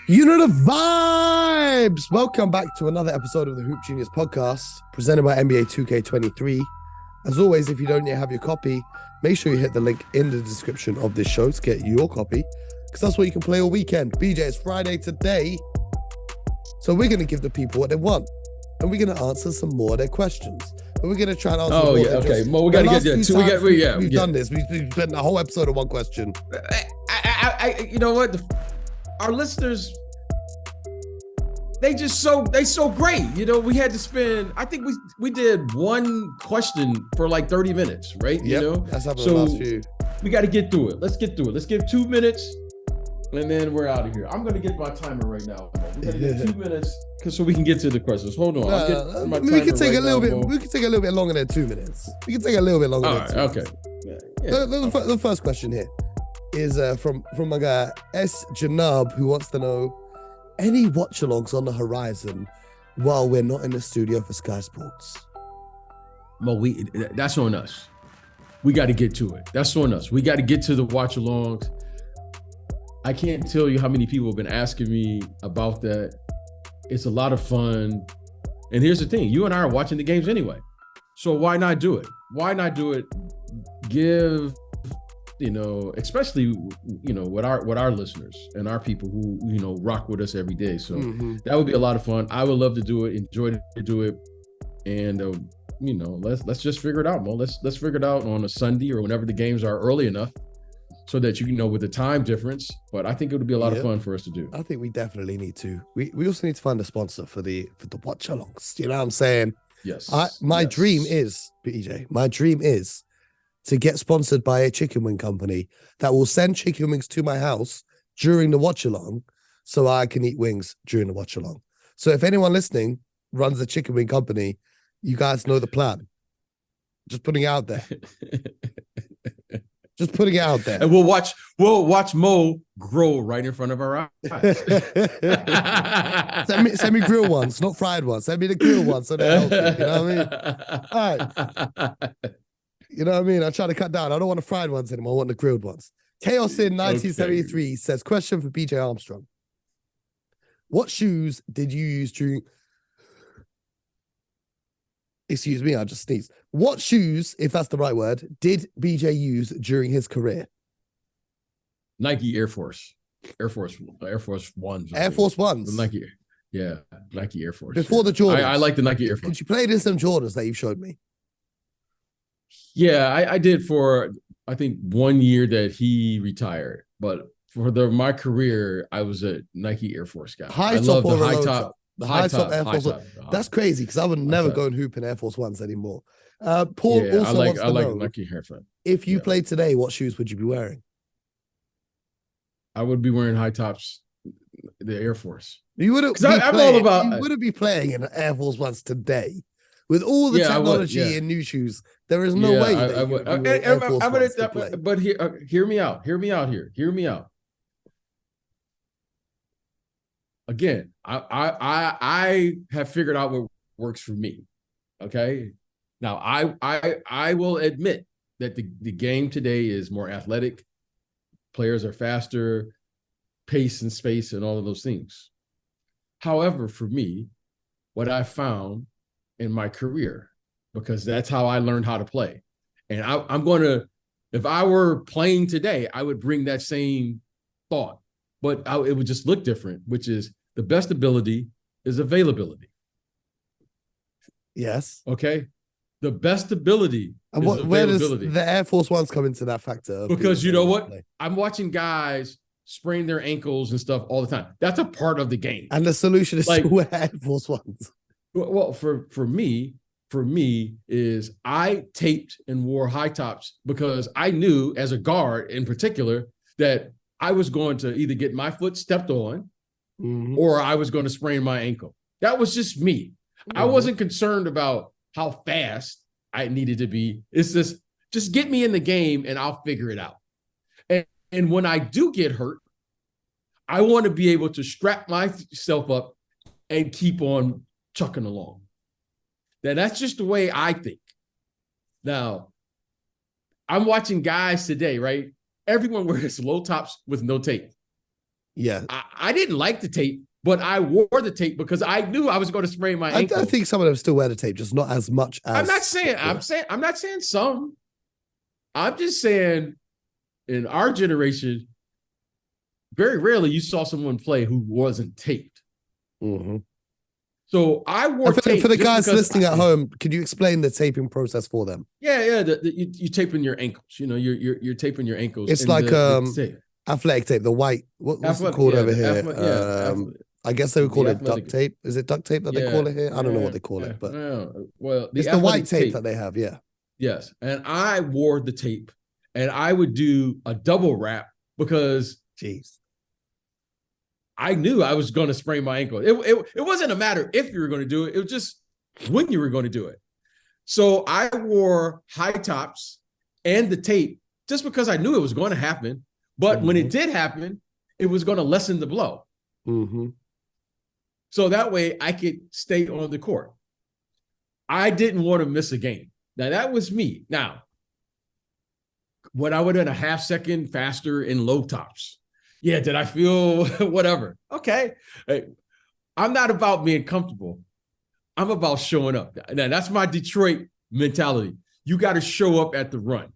You know the vibes. Welcome back to another episode of the Hoop Genius podcast, presented by NBA 2K23. As always, if you don't yet have your copy, make sure you hit the link in the description of this show to get your copy, because that's what you can play all weekend. BJ, it's Friday today, so we're going to give the people what they want, and we're going to answer some more of their questions. But we're going to try and answer more than okay. just, Well, we got to get there. We've done this. We've spent a whole episode on one question. You know what? Our listeners, they so great. You know, we had to spend, I think we did one question for like 30 minutes, right? Yep, you know, that's happened the last few. We got to get through it. Let's get through it. Let's give 2 minutes and then we're out of here. I'm going to get my timer right now. We're going to get 2 minutes so we can get to the questions. Hold on. We can take a little bit. We can take a little bit longer than 2 minutes. We can take a little bit longer. All right. Okay. Yeah. The first question here is from my guy S. Janab, who wants to know any watch-alongs on the horizon while we're not in the studio for Sky Sports. Well, that's on us. We got to get to it. That's on us. We got to get to the watch-alongs. I can't tell you how many people have been asking me about that. It's a lot of fun. And here's the thing, you and I are watching the games anyway. So why not do it? Why not do it? Give, especially, with our listeners and our people who, rock with us every day. So that would be a lot of fun. I would love to do it, enjoy to do it. And, let's just figure it out, Mo. Let's figure it out on a Sunday or whenever the games are early enough so that with the time difference. But I think it would be a lot of fun for us to do. I think we definitely need to. We also need to find a sponsor for the watch-alongs. You know what I'm saying? Yes. My dream is, PJ, to get sponsored by a chicken wing company that will send chicken wings to my house during the watch-along so I can eat wings during the watch-along. So if anyone listening runs a chicken wing company, you guys know the plan. Just putting it out there. Just putting it out there. And we'll watch Mo grow right in front of our eyes. send me grilled ones, not fried ones. Send me the grilled ones so they're healthy. You know what I mean? All right. You know what I mean? I try to cut down. I don't want the fried ones anymore. I want the grilled ones. Chaos in 1973 says, question for BJ Armstrong. What shoes did you use during... Excuse me, I just sneezed. What shoes, if that's the right word, did BJ use during his career? Nike Air Force Ones. Air Force Ones? Nike, yeah, Nike Air Force. Before the Jordans. I like the Nike Air Force. Could you play in some Jordans that you showed me? Yeah, I did for, I think, 1 year that he retired. But for my career, I was a Nike Air Force guy. High top or high top? The high top Air Force Ones. That's crazy because I would never go and hoop in Air Force Ones anymore. Paul also wants to know, Nike Air Force. If you played today, what shoes would you be wearing? I would be wearing high tops, the Air Force. You wouldn't. You wouldn't be playing in Air Force Ones today. With all the technology and new shoes, there is no way that you would play. But hear me out. Hear me out. Again, I have figured out what works for me. Okay. Now I will admit that the game today is more athletic. Players are faster, pace and space and all of those things. However, for me, what I found in my career, because that's how I learned how to play. And I'm going to, if I were playing today, I would bring that same thought, but it would just look different, which is the best ability is availability. Yes. Okay. The best ability and is where availability. Does the Air Force Ones come into that factor? Because you know what? I'm watching guys sprain their ankles and stuff all the time. That's a part of the game. And the solution is to wear Air Force Ones. Well, for me is I taped and wore high tops because I knew as a guard in particular that I was going to either get my foot stepped on or I was going to sprain my ankle. That was just me. I wasn't concerned about how fast I needed to be. It's just get me in the game and I'll figure it out. And when I do get hurt, I want to be able to strap myself up and keep on chucking along. Now, that's just the way I think. Now, I'm watching guys today, right? Everyone wears low tops with no tape. Yeah. I didn't like the tape, but I wore the tape because I knew I was going to sprain my ankle. I think some of them still wear the tape, just not as much as. I'm not saying some. I'm just saying in our generation, very rarely you saw someone play who wasn't taped. Mm-hmm. So I wore tape. For the guys listening at home, could you explain the taping process for them? Yeah. You taping your ankles. You know, you're taping your ankles. It's like athletic tape, the white. What's it called over here? I guess they would call it duct tape. Is it duct tape that they call it here? I don't know what they call it, but well, it's the white tape that they have. Yeah. Yes, and I wore the tape, and I would do a double wrap because, I knew I was going to sprain my ankle. It wasn't a matter if you were going to do it; it was just when you were going to do it. So I wore high tops and the tape just because I knew it was going to happen. But when it did happen, it was going to lessen the blow. Mm-hmm. So that way I could stay on the court. I didn't want to miss a game. Now, that was me. Now, when I would have a half second faster in low tops, yeah, did I feel whatever? Okay. I'm not about being comfortable. I'm about showing up. Now, that's my Detroit mentality. You got to show up at the run.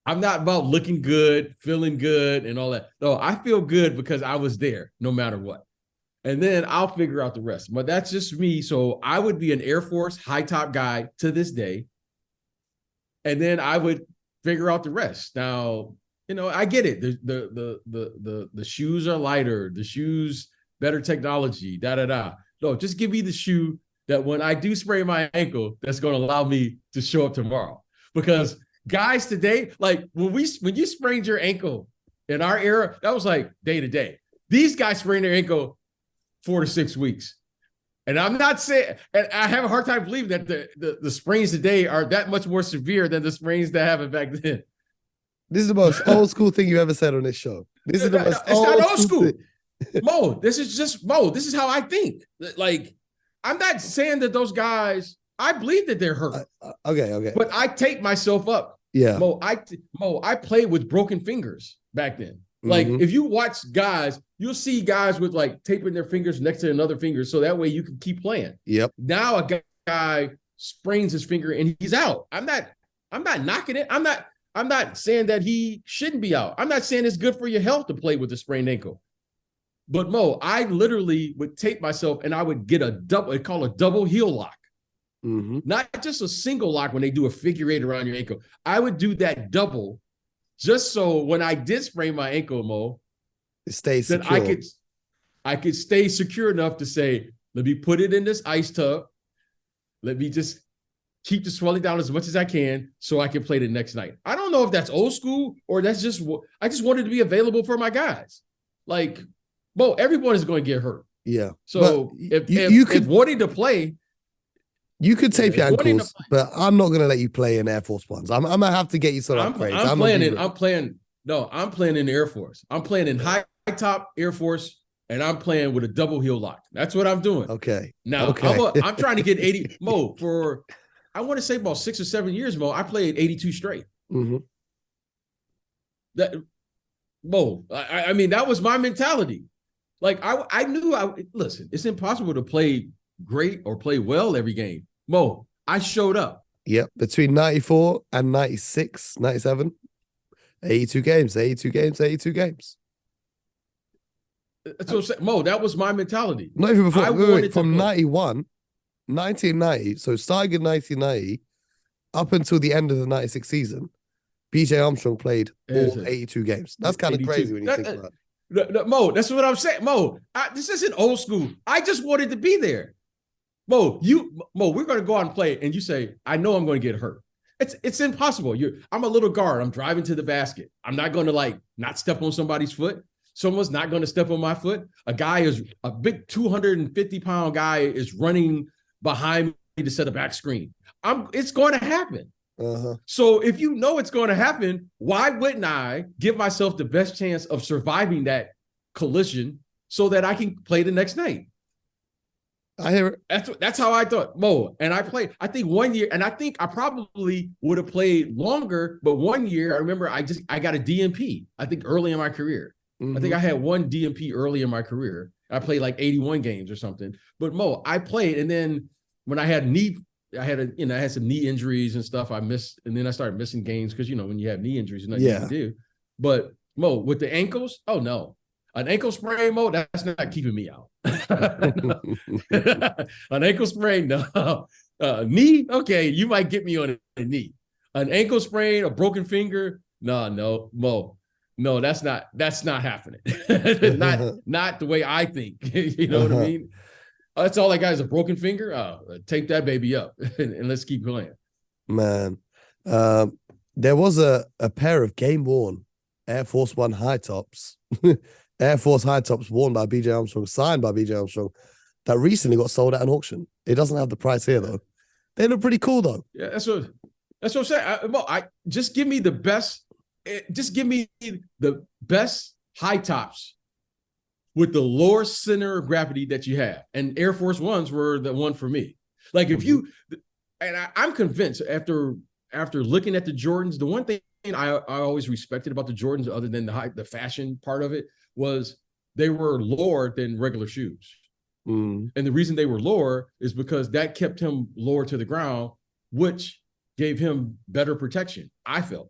I'm not about looking good, feeling good, and all that. No, I feel good because I was there no matter what. And then I'll figure out the rest. But that's just me. So I would be an Air Force high top guy to this day. And then I would figure out the rest. Now, you know, I get it. The shoes are lighter. The shoes, better technology, da-da-da. No, just give me the shoe that when I do sprain my ankle, that's going to allow me to show up tomorrow. Because guys today, like when you sprained your ankle in our era, that was like day to day. These guys sprain their ankle 4 to 6 weeks. And I'm not saying, and I have a hard time believing that the sprains today are that much more severe than the sprains that happened back then. This is the most old school thing you've ever said on this show. This is the most old school. Mo, this is how I think. Like, I'm not saying that those guys, I believe that they're hurt. Okay. But I take myself up. Yeah. Mo, I played with broken fingers back then. Like, if you watch guys, you'll see guys with like taping their fingers next to another finger so that way you can keep playing. Yep. Now a guy sprains his finger and he's out. I'm not knocking it. I'm not saying that he shouldn't be out. I'm not saying it's good for your health to play with a sprained ankle. But Mo, I literally would tape myself and I would get a double heel lock. Mm-hmm. Not just a single lock when they do a figure eight around your ankle. I would do that double just so when I did sprain my ankle, Mo, it stays secure. I could stay secure enough to say, let me put it in this ice tub. Let me just keep the swelling down as much as I can so I can play the next night. I don't know if that's old school or that's just what I just wanted to be available for my guys. Like, Mo, everyone is going to get hurt. Yeah. So if wanting to play, you could tape your ankles, but I'm not going to let you play in Air Force Ones. I'm going to have to get you some upgrades. I'm playing in the Air Force. I'm playing in high top Air Force, and I'm playing with a double heel lock. That's what I'm doing. Okay. Now, I'm trying to get 80. Mo, for, I want to say about 6 or 7 years, Mo, I played 82 straight. Mm-hmm. I mean, that was my mentality. Like, I knew, listen, it's impossible to play great or play well every game. Mo, I showed up. Yep. Between 94 and 96, 97, 82 games. So, Mo, that was my mentality. Not even before. From 1990, so starting in 1990, up until the end of the 96 season, BJ Armstrong played all 82 games. That's kind of crazy when you think about it. Mo, that's what I'm saying. Mo, this isn't old school. I just wanted to be there. Mo, we're going to go out and play, and you say, I know I'm going to get hurt. It's impossible. I'm a little guard. I'm driving to the basket. I'm not going to not step on somebody's foot. Someone's not going to step on my foot. A big 250-pound guy is running behind me to set a back screen. It's going to happen. Uh-huh. So if you know it's going to happen, why wouldn't I give myself the best chance of surviving that collision so that I can play the next night? I hear it. That's how I thought, Mo. And I played, I think 1 year, and I think I probably would have played longer, but 1 year, I remember I got a DNP, I think early in my career. I think I had one DMP early in my career. I played like 81 games or something. But Mo, I played, and then when I had I had some knee injuries and stuff. I missed, and then I started missing games because when you have knee injuries, nothing you can do. But Mo, with the ankles, oh no, an ankle sprain, Mo, that's not keeping me out. An ankle sprain, no. Knee, okay, you might get me on a knee. An ankle sprain, a broken finger, no, Mo. No, that's not happening. not the way I think. You know what I mean? That's all I got is a broken finger. Tape that baby up and let's keep playing. Man, there was a pair of game-worn Air Force One high tops, Air Force high tops worn by BJ Armstrong, signed by BJ Armstrong, that recently got sold at an auction. It doesn't have the price here though. They look pretty cool though. Yeah, that's what I'm saying. I just give me the best. Just give me the best high tops with the lower center of gravity that you have. And Air Force Ones were the one for me. Like if you, and I'm convinced after looking at the Jordans, the one thing I always respected about the Jordans, other than the fashion part of it, was they were lower than regular shoes. And the reason they were lower is because that kept him lower to the ground, which gave him better protection, I felt.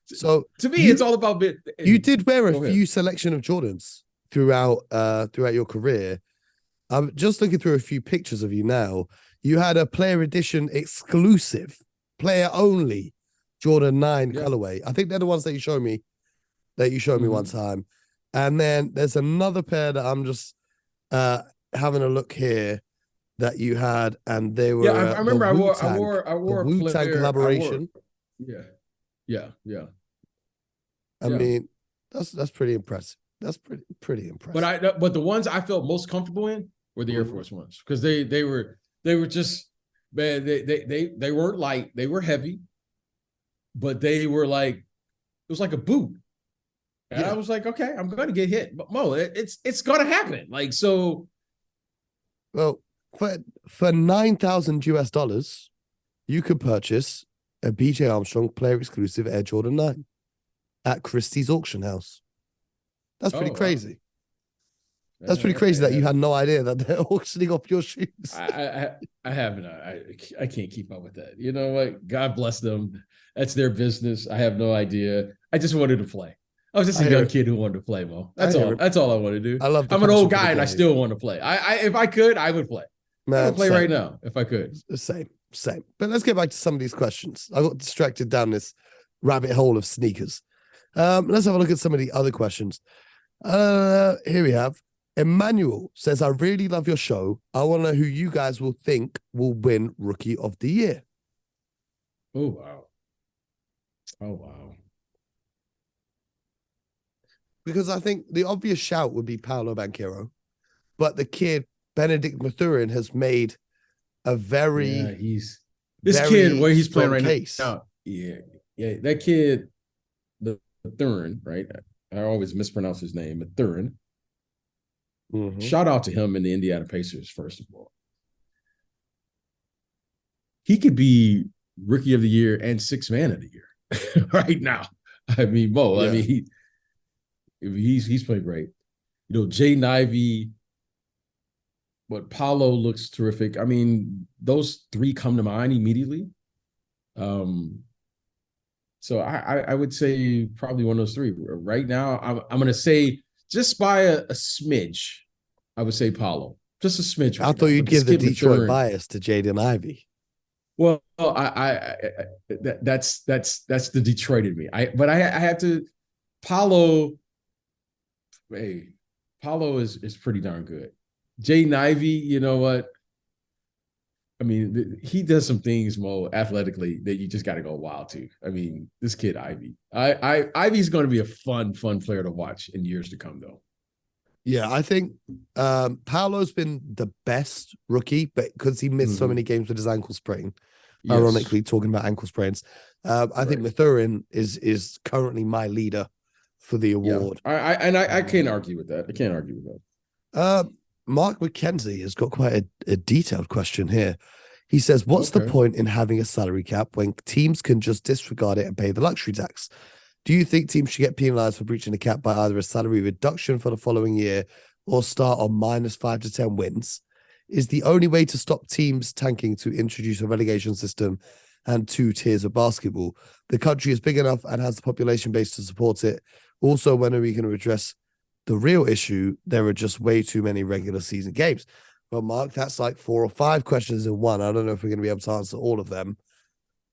So to me, it's all about bit. You did wear a few selection of Jordans throughout your career. I'm just looking through a few pictures of you now. You had a player edition exclusive, player only Jordan 9 colorway. I think they're the ones that you showed me one time. And then there's another pair that I'm just having a look here that you had, and they were. Yeah, I remember. I wore a Wu-Tang collaboration. Yeah. I mean, that's pretty impressive. That's pretty impressive. But the ones I felt most comfortable in were the Air Force Ones, because they were just, man, they weren't light, they were heavy, but they were like, it was like a boot. And I was like, okay, I'm going to get hit. But Mo, it's going to happen. Like, so. Well, for $9,000 you could purchase a BJ Armstrong player exclusive Air Jordan 9 at Christie's auction house. That's pretty crazy. Wow. That's pretty crazy that you had no idea that they're auctioning off your shoes. I haven't. I can't keep up with that. You know what? God bless them. That's their business. I have no idea. I just wanted to play. I was just a young kid who wanted to play, Mo. That's all. That's all I want to do. I'm an old guy and I still want to play. If I could, I would play. Man, I would play right now if I could. Same. But let's get back to some of these questions. I got distracted down this rabbit hole of sneakers. Let's have a look at some of the other questions. Here we have Emmanuel says, I really love your show. I want to know who you guys will think will win Rookie of the Year. Oh, wow. Because I think the obvious shout would be Paolo Banchero, but the kid Benedict Mathurin has made a very kid where he's playing right case. Now. Yeah, that kid, the Mathurin, right? I always mispronounce his name, Mathurin. Shout out to him and the Indiana Pacers, first of all. He could be Rookie of the Year and Sixth Man of the Year right now. I mean, Mo, I mean, he's playing great. You know, Jay Nivey, but Paolo looks terrific. I mean, those three come to mind immediately. So I would say probably one of those three. Right now, I'm going to say just by a smidge, I would say Paolo. Just a smidge. I thought you'd give the Detroit bias to Jaden Ivey. Well, that's the Detroit in me. But I had to. Paolo is pretty darn good. Jaden Ivey, you know what? I mean, he does some things, Mo, athletically that you just got to go wild to. I mean, this kid Ivey, Ivey's going to be a fun player to watch in years to come, though. Yeah, I think Paolo's been the best rookie, but because he missed so many games with his ankle sprain. Yes. Ironically, talking about ankle sprains, I think Mathurin is currently my leader for the award. Yeah. I can't argue with that. Mark McKenzie has got quite a detailed question here. He says, what's the point in having a salary cap when teams can just disregard it and pay the luxury tax? Do you think teams should get penalized for breaching the cap by either a salary reduction for the following year or start on -5 to 10 wins? Is the only way to stop teams tanking to introduce a relegation system and 2 tiers of basketball? The country is big enough and has the population base to support it. Also, when are we going to address the real issue? There are just way too many regular season games. Well, Mark, that's like 4 or 5 questions in one. I don't know if we're going to be able to answer all of them.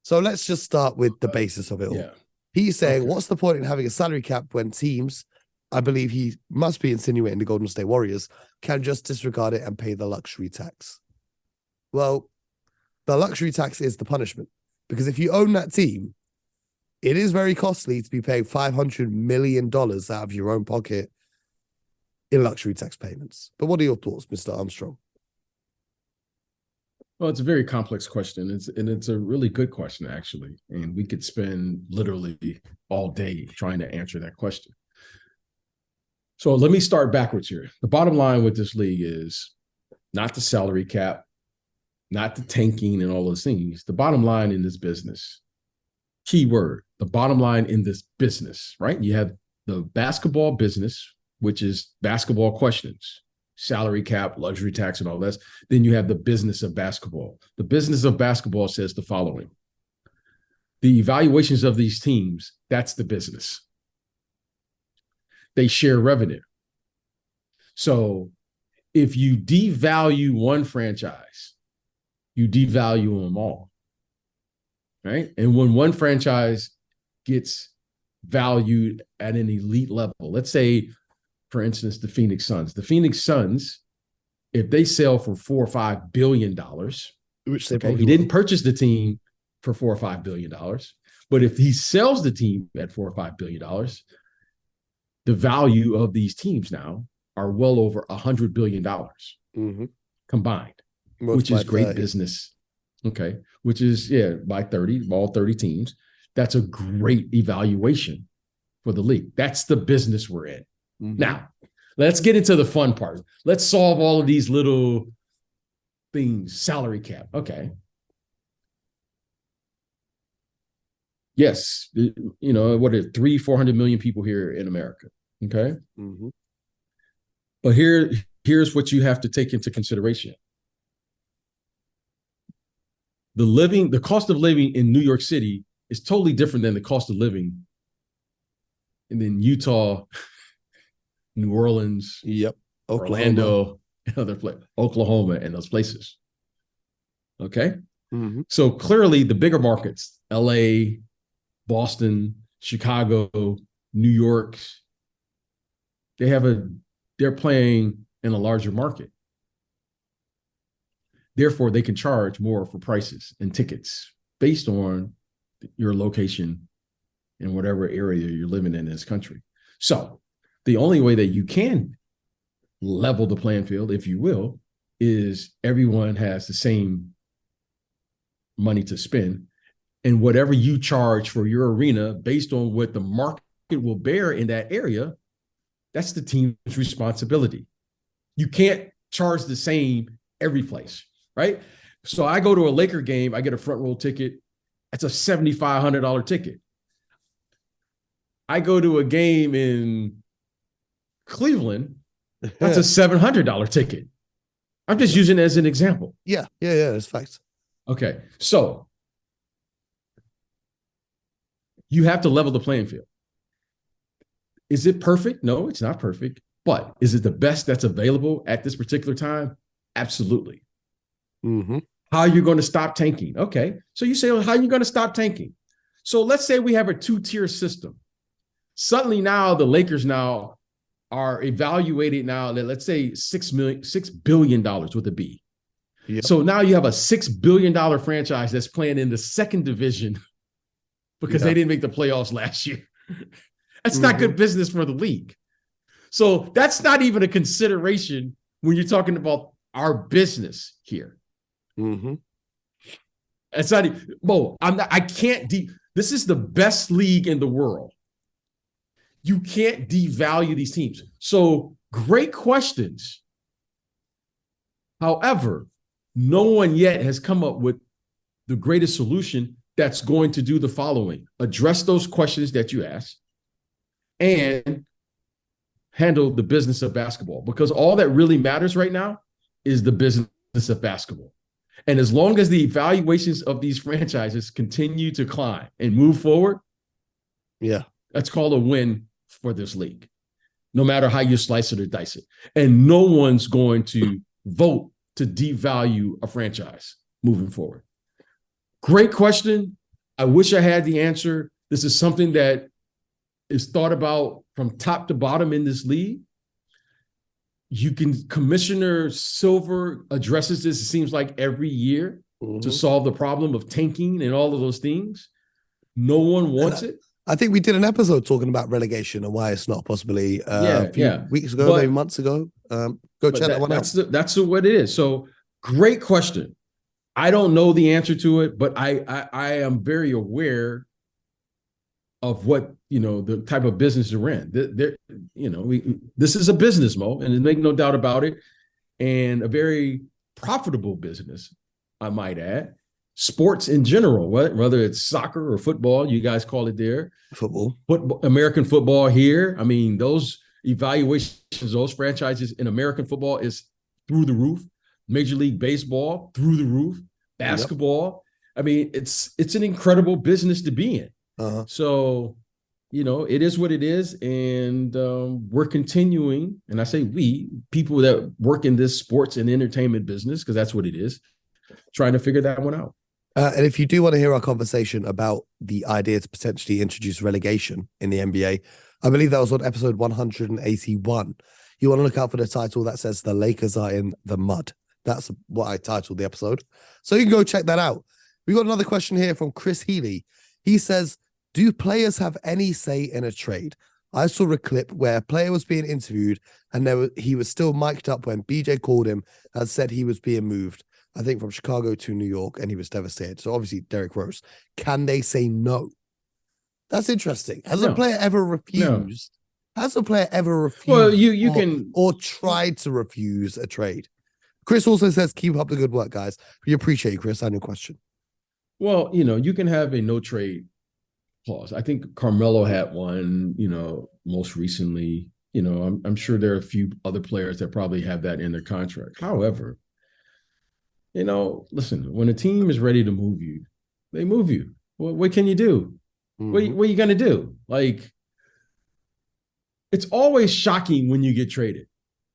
So let's just start with the basis of it all. Yeah. He's saying, what's the point in having a salary cap when teams, I believe he must be insinuating the Golden State Warriors, can just disregard it and pay the luxury tax? Well, the luxury tax is the punishment, because if you own that team, it is very costly to be paying $500 million out of your own pocket in luxury tax payments. But what are your thoughts, Mr. Armstrong? Well, it's a very complex question. It's a really good question, actually. And we could spend literally all day trying to answer that question. So let me start backwards here. The bottom line with this league is not the salary cap, not the tanking and all those things. The bottom line in this business, key word, the bottom line in this business, right? You have the basketball business, which is basketball questions, salary cap, luxury tax, and all that. Then you have the business of basketball. The business of basketball says the following: the evaluations of these teams, that's the business. They share revenue. So if you devalue one franchise, you devalue them all, right? And when one franchise gets valued at an elite level, let's say, for instance, the Phoenix Suns, if they sell for $4 or $5 billion, which they probably he didn't purchase the team for $4 or $5 billion, but if he sells the team at $4 or $5 billion, the value of these teams now are well over $100 billion combined, which is great business. Okay, which is by 30, all 30 teams. That's a great evaluation for the league. That's the business we're in. Now, let's get into the fun part. Let's solve all of these little things. Salary cap. Okay. Yes. What are 300-400 million people here in America? Okay. But here's what you have to take into consideration. The cost of living in New York City is totally different than the cost of living in Utah, New Orleans, Orlando, and other places, Oklahoma, and those places. Okay. So clearly the bigger markets, LA, Boston, Chicago, New York, they're playing in a larger market. Therefore, they can charge more for prices and tickets based on your location in whatever area you're living in this country. So the only way that you can level the playing field, if you will, is everyone has the same money to spend. And whatever you charge for your arena based on what the market will bear in that area, that's the team's responsibility. You can't charge the same every place, right? So I go to a Laker game, I get a front row ticket. That's a $7,500 ticket. I go to a game in Cleveland, that's a $700 ticket. I'm just using it as an example. Yeah, that's facts. Okay, so you have to level the playing field. Is it perfect? No, it's not perfect. But is it the best that's available at this particular time? Absolutely. How are you going to stop tanking? Okay, so you say, well, how are you going to stop tanking? So let's say we have a 2-tier system. Suddenly now the Lakers now are evaluated now, let's say $6 billion with a B. Yep. So now you have a $6 billion franchise that's playing in the second division because they didn't make the playoffs last year. That's not good business for the league. So that's not even a consideration when you're talking about our business here. It's not even, this is the best league in the world. You can't devalue these teams. So great questions. However, no one yet has come up with the greatest solution that's going to do the following: address those questions that you asked, and handle the business of basketball, because all that really matters right now is the business of basketball. And as long as the evaluations of these franchises continue to climb and move forward, that's called a win for this league, no matter how you slice it or dice it. And no one's going to vote to devalue a franchise moving forward. Great question. I wish I had the answer. This is something that is thought about from top to bottom in this league. Commissioner Silver addresses this, it seems like, every year to solve the problem of tanking and all of those things. No one wants it. I think we did an episode talking about relegation and why it's not possibly a few weeks ago, maybe months ago. Go check that one out. That's what it is. So great question. I don't know the answer to it, but I am very aware of what, the type of business we're in. This is a business, Mo, and make no doubt about it, and a very profitable business, I might add. Sports in general, whether it's soccer or football, you guys call it there. Football, American football here. I mean, those evaluations, those franchises in American football is through the roof. Major League Baseball, through the roof. Basketball. Yep. I mean, it's an incredible business to be in. So, it is what it is. And we're continuing, and I say we, people that work in this sports and entertainment business, because that's what it is, trying to figure that one out. And if you do want to hear our conversation about the idea to potentially introduce relegation in the NBA, I believe that was on episode 181. You want to look out for the title that says "The Lakers Are in the Mud." That's what I titled the episode. So you can go check that out. We got another question here from Chris Healy. He says, do players have any say in a trade? I saw a clip where a player was being interviewed and he was still mic'd up when BJ called him and said he was being moved, I think from Chicago to New York, and he was devastated. So obviously Derrick Rose. Can they say no? That's interesting. Has a player ever refused? No. Has a player ever refused? Well, you can, or tried to refuse a trade? Chris also says, keep up the good work, guys. We appreciate you, Chris, and your question. Well, you can have a no trade clause. I think Carmelo had one, most recently. I'm sure there are a few other players that probably have that in their contract. However, listen, when a team is ready to move you, they move you. What can you do? What are you going to do? Like, it's always shocking when you get traded,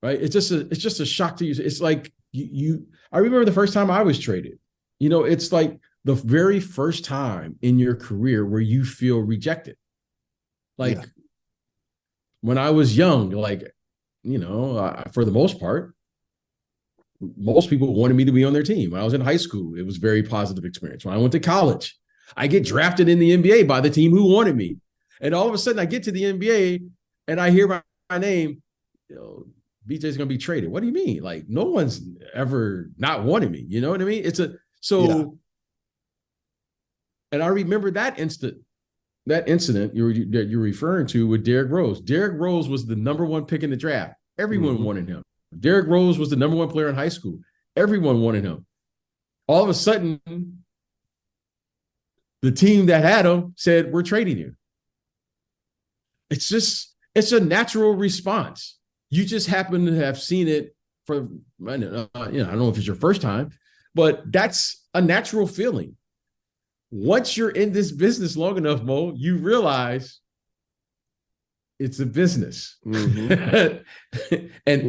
right? It's just a shock to you. It's like I remember the first time I was traded. It's like the very first time in your career where you feel rejected. Like when I was young, for the most part, most people wanted me to be on their team. When I was in high school, it was a very positive experience. When I went to college, I get drafted in the NBA by the team who wanted me. And all of a sudden I get to the NBA and I hear my name, BJ's going to be traded. What do you mean? Like, no one's ever not wanted me. You know what I mean? And I remember that incident that you're referring to with Derrick Rose. Derrick Rose was the number one pick in the draft. Everyone wanted him. Derrick Rose was the number one player in high school. Everyone wanted him. All of a sudden, the team that had him said, we're trading you. It's a natural response. You just happen to have seen it for, I don't know if it's your first time, but that's a natural feeling. Once you're in this business long enough, Mo, you realize it's a business. And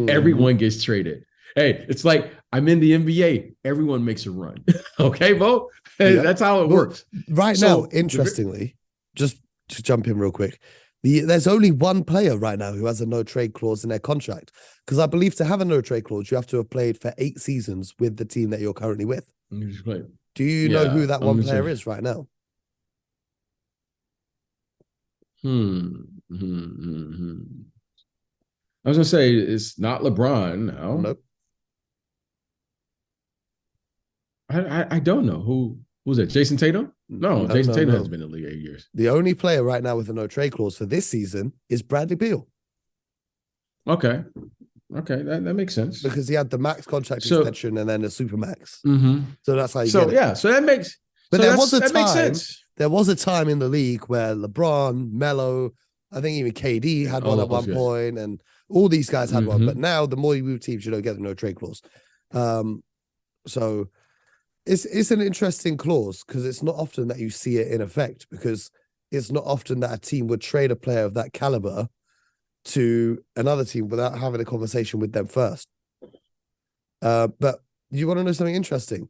everyone gets traded. Hey, it's like I'm in the NBA. Everyone makes a run. Okay, Mo? That's how it works. Right now, interestingly, just to jump in real quick, there's only one player right now who has a no trade clause in their contract. Because I believe to have a no trade clause, you have to have played for 8 seasons with the team that you're currently with. Do you know who that one player is right now? I was gonna say it's not LeBron now. Nope. I don't know who's that. Jason Tatum? No, Jason Tatum has been in the league 8 years. The only player right now with a no trade clause for this season is Bradley Beal. Okay, that makes sense because he had the max contract extension and then the super max. So that's how you get it. Yeah, so that makes. But there was a time in the league where LeBron, Melo, I think even KD had all one at those one guys. point, and all these guys had one. Mhm. But now, the more you move teams, you don't get the no trade clause. So it's an interesting clause because it's not often that you see it in effect, because it's not often that a team would trade a player of that caliber to another team without having a conversation with them first. But you want to know something interesting?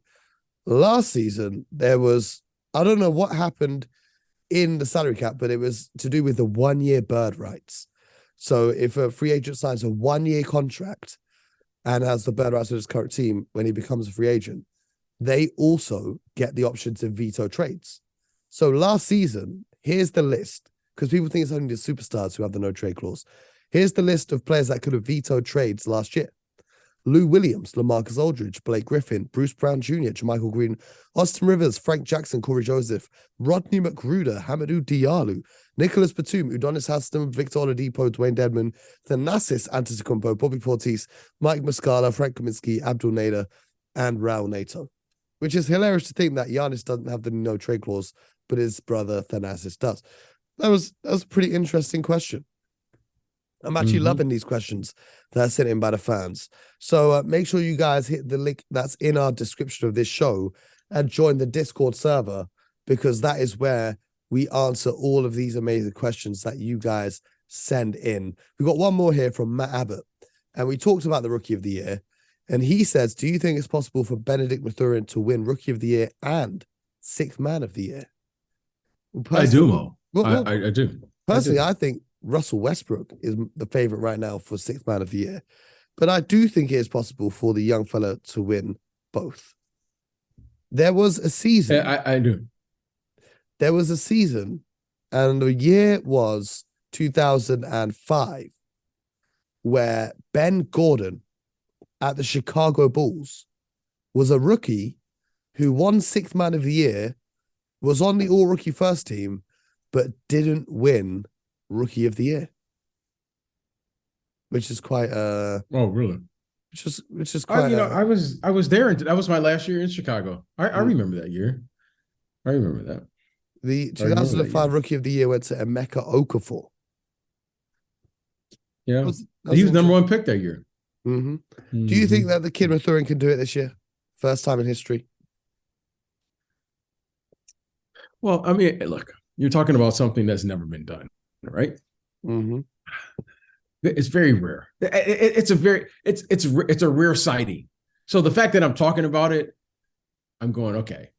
Last season, there was, I don't know what happened in the salary cap, but it was to do with the 1 year bird rights. So if a free agent signs a 1 year contract and has the bird rights of his current team when he becomes a free agent, they also get the option to veto trades. So last season, here's the list, because people think it's only the superstars who have the no trade clause. Here's the list of players that could have vetoed trades last year: Lou Williams, LaMarcus Aldridge, Blake Griffin, Bruce Brown Jr., JaMychal Green, Austin Rivers, Frank Jackson, Corey Joseph, Rodney McGruder, Hamidou Diallo, Nicholas Batum, Udonis Haslam, Victor Oladipo, Dwayne Dedman, Thanasis Antetokounmpo, Bobby Portis, Mike Muscala, Frank Kaminsky, Abdul Nader, and Raul Neto. Which is hilarious to think that Giannis doesn't have the no trade clause, but his brother Thanasis does. That was a pretty interesting question. I'm actually loving these questions that are sent in by the fans. So make sure you guys hit the link that's in our description of this show and join the Discord server, because that is where we answer all of these amazing questions that you guys send in. We've got one more here from Matt Abbott, and we talked about the Rookie of the Year. And he says, do you think it's possible for Benedict Mathurin to win Rookie of the Year and Sixth Man of the Year? I do, Mo. I do. Personally, I think Russell Westbrook is the favorite right now for Sixth Man of the Year. But I do think it is possible for the young fella to win both. There was a season. I do. There was a season, and the year was 2005, where Ben Gordon at the Chicago Bulls was a rookie who won Sixth Man of the Year, was on the all-rookie first team, but didn't win Rookie of the Year. Which is quite oh, really? Which is quite I was there, and that was my last year in Chicago. I remember that year. I remember that. The 2005 Rookie of the Year went to Emeka Okafor. Yeah. He was number one pick that year. Mm-hmm. Mm-hmm. Do you think that the kid Mathurin can do it this year? First time in history? Well, I mean, look, you're talking about something that's never been done, right? Mm-hmm. It's very rare. It's a rare sighting. So the fact that I'm talking about it, I'm going, okay.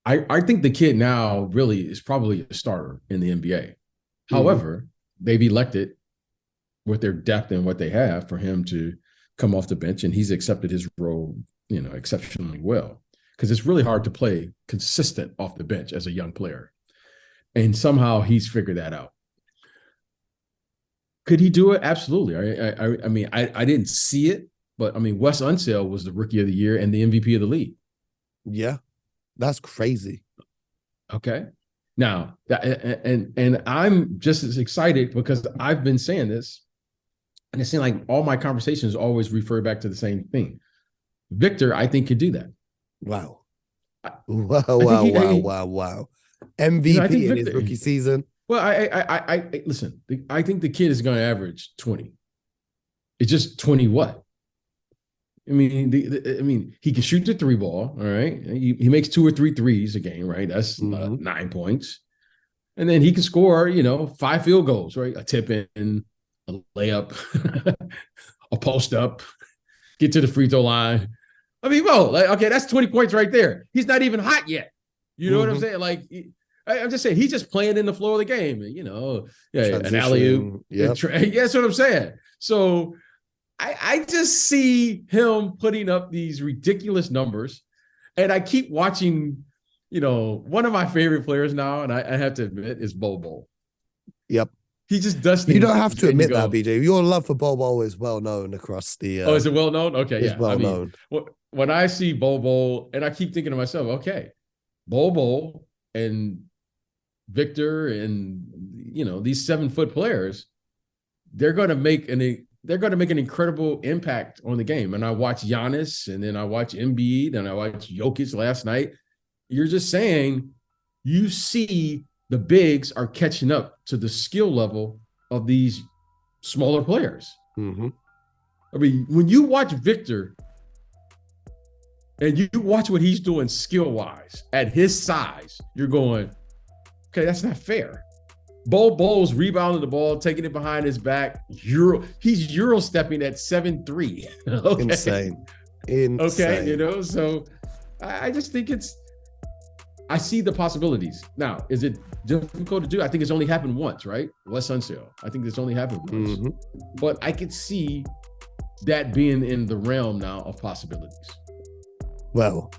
I think the kid now really is probably a starter in the NBA. Mm-hmm. However, they've elected with their depth and what they have for him to come off the bench, and he's accepted his role, exceptionally well, because it's really hard to play consistent off the bench as a young player. And somehow he's figured that out. Could he do it? Absolutely. I mean, I didn't see it, but I mean, Wes Unseld was the Rookie of the Year and the MVP of the league. Yeah, that's crazy. Okay. Now, and I'm just as excited because I've been saying this, and it seems like all my conversations always refer back to the same thing. Victor, I think, could do that. Wow. Wow. MVP in his rookie season. Well, I listen, I think the kid is going to average 20. It's just 20 what? I mean, he can shoot the three ball, all right? He makes 2 or 3 threes a game, right? That's 9 points. And then he can score, 5 field goals, right? A tip in, a layup, a post up, get to the free throw line. I mean, okay, that's 20 points right there. He's not even hot yet. You know what I'm saying? Like, I'm just saying, he's just playing in the flow of the game. An alley-oop. Yep. That's what I'm saying. So I just see him putting up these ridiculous numbers. And I keep watching, one of my favorite players now, and I have to admit, is Bobo. Yep. He just does things. You don't have to admit that, BJ. Your love for Bobo is well known across the. Is it well known? Okay, it's well known. When I see Bobo, and I keep thinking to myself, okay, Bobo and Victor and these 7-foot players, they're going to make an incredible impact on the game. And I watch Giannis, and then I watch Embiid, and I watch Jokic last night. You're just saying, you see the bigs are catching up to the skill level of these smaller players. Mm-hmm. I mean, when you watch Victor and you watch what he's doing skill-wise at his size, you're going, okay, that's not fair. Bowles rebounding the ball, taking it behind his back. He's Euro stepping at 7'3". Okay. Insane. Okay, so I just think I see the possibilities. Now, is it difficult to do? I think it's only happened once, right? Wes Unseld. I think it's only happened once. Mm-hmm. But I could see that being in the realm now of possibilities. Well,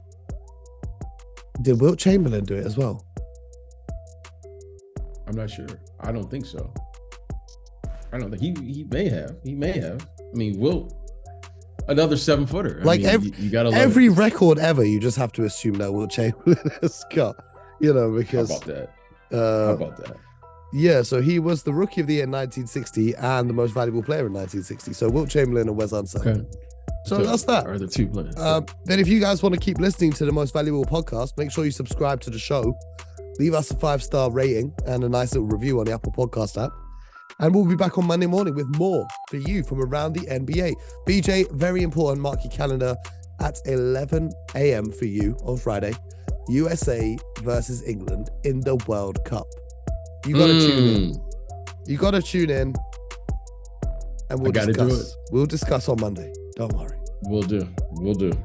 did Wilt Chamberlain do it as well? I'm not sure. I don't think so. I don't think he may have. He may have. I mean, Wilt, another 7-footer. Like you gotta love every it. record ever, you just have to assume that Wilt Chamberlain has got, because. How about that? How about that? Yeah, so he was the Rookie of the Year in 1960 and the Most Valuable Player in 1960. So Wilt Chamberlain and Wes Unseld. Okay. So that's that. Are the two players? Then if you guys want to keep listening to the Most Valuable podcast, make sure you subscribe to the show. Leave us a 5-star rating and a nice little review on the Apple Podcast app. And we'll be back on Monday morning with more for you from around the NBA. BJ, very important, mark your calendar at 11 a.m. for you on Friday. USA versus England in the World Cup. You got to tune in. You got to tune in. And we'll discuss. We'll discuss on Monday. Don't worry. We'll do.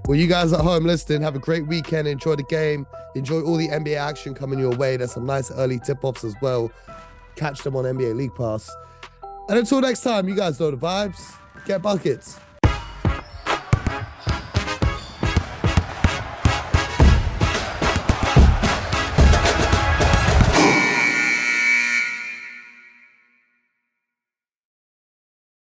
Well, you guys at home listening, have a great weekend. Enjoy the game. Enjoy all the NBA action coming your way. There's some nice early tip-offs as well. Catch them on NBA League Pass. And until next time, you guys know the vibes. Get buckets.